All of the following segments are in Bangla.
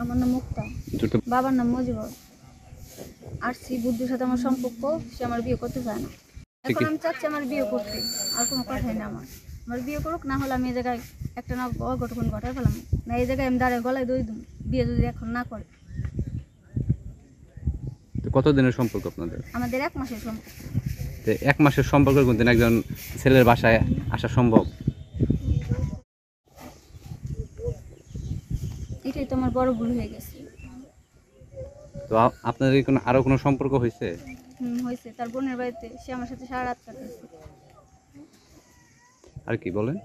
আমার নাম মুক্তা, বাবার নাম মুজিবর। আসছি বুদ্ধুর সাথে আমার সম্পর্ক, সে আমার বিয়ে করতে চায় না। এখন আমি চাচ্ছি আমার বিয়ে করতে, আর কোনো কথাই না। আমার বিয়ে করুক, না হলে আমি এই জায়গায় একটা না অঘটন ঘটাই ফেলাম না। এই জায়গায় আমি দাঁড়িয়ে গলায় দই দিই, বিয়ে যদি এখন না করে। কতদিনের সম্পর্ক আপনাদের? আমাদের 1 মাসের সম্পর্ক। 1 মাসের সম্পর্কের মধ্যে একজন ছেলের বাসায় আসা সম্ভব? এটাই তো আমার বড় ভুল হয়ে গেছে। তো আপনাদের আরো কোনো সম্পর্ক হয়েছে? হয়েছে, তার বোনের বাড়িতে সে আমার সাথে সারা রাত কাটাইছে। আর কি বলেন?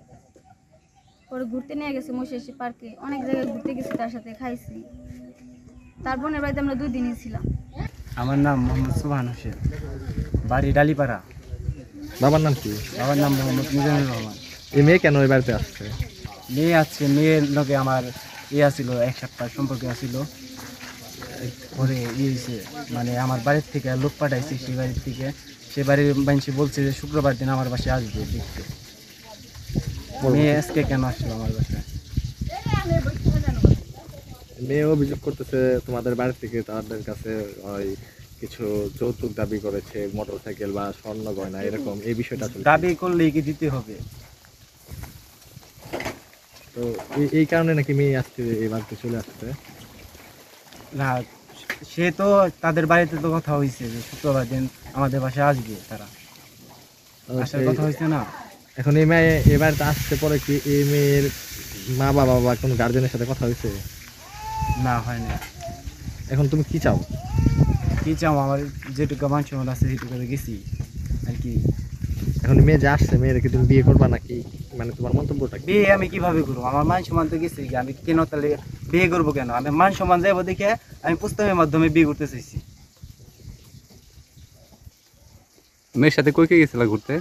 পরে ঘুরতে নিয়ে গেছে মহিষাসী পার্কে, অনেক জায়গায় ঘুরতে গেছি, তার সাথে খাইছি। তার বোনের বাড়িতে আমরা 2 দিনই ছিলাম। আমার নাম মোহাম্মদ সুবহান হোসেন, বাড়ি ডালিপাড়া। বাবার নাম কি? বাবার নাম মোহাম্মদ মিজানুর রহমান। এই মেয়ে কেন এই বাড়িতে আসছে? মেয়ে আছে, মেয়ের লোকে আমার আসিল, 1 সপ্তাহ সম্পর্কে আসিল। পরে হয়েছে, মানে আমার বাড়ির থেকে লোক পাঠাইছে, সেই বাড়ির থেকে। সে বাড়ির মানুষ বলছে যে শুক্রবার দিন আমার বাসায় আসবে দেখতে। মেয়ে আজকে কেন আসলো আমার বাসায়? মেয়ে অভিযোগ করতেছে তোমাদের বাড়ি থেকে তাদের কাছে ওই কিছু যৌতুক দাবি করেছে, মোটরসাইকেল বা স্বর্ণ গয়না, এরকম। এই বিষয়টা দাবি করলে কি দিতে হবে? তো এই কারণে নাকি মেয়ে আজকে এই বাড়িতে চলে আসছে? না, সে তো তাদের বাড়িতে তো কথা হয়েছে যে শুক্রবার দিন আমাদের বাসায় আসবে তারা। আসার কথা হয়েছে না? এখন এই মেয়ে এই বাড়িতে আসছে, পরে কি এই মেয়ের মা বাবা বা কোনো গার্জেনের সাথে কথা হয়েছে? না, হয় না। এখন তুমি কি চাও? কি চাও? আমার যেটুকু মান সম্মান আছে সেটুকু গেছি আর কি। এখন মেয়ে যে আসছে, মেয়ের কি তুমি বিয়ে করবা নাকি? মানে তোমার মন্তব্যটা কি? বিয়ে আমি কিভাবে করবো? আমার মান সম্মান তো গেছে, আমি কেন তাহলে বিয়ে করবো কেন? আমি মান সম্মান যাবো দেখে আমি প্রস্তাবের মাধ্যমে বিয়ে করতে চাইছি। মেয়ের সাথে কই কে গেছিল ঘুরতে?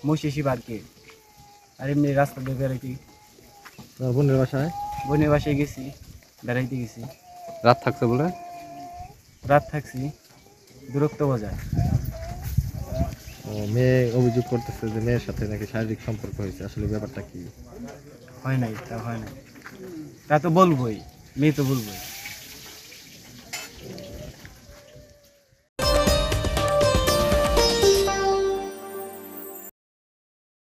মহিষাসী পার্কে, আর এমনি রাস্তা দিয়ে বেড়াইতে। তোমার বোনের বাসায়? বোনের বাসায় গেছি, বেড়াইতে গেছি। রাত থাকছে বলে? রাত থাকছি, দূরত্ব বজায়। মেয়ে অভিযোগ করতেছে যে মেয়ের সাথে নাকি শারীরিক সম্পর্ক হয়েছে, আসলে ব্যাপারটা কি? হয় নাই, তা হয় নাই, তা তো বলবোই, মেয়ে তো বলবোই।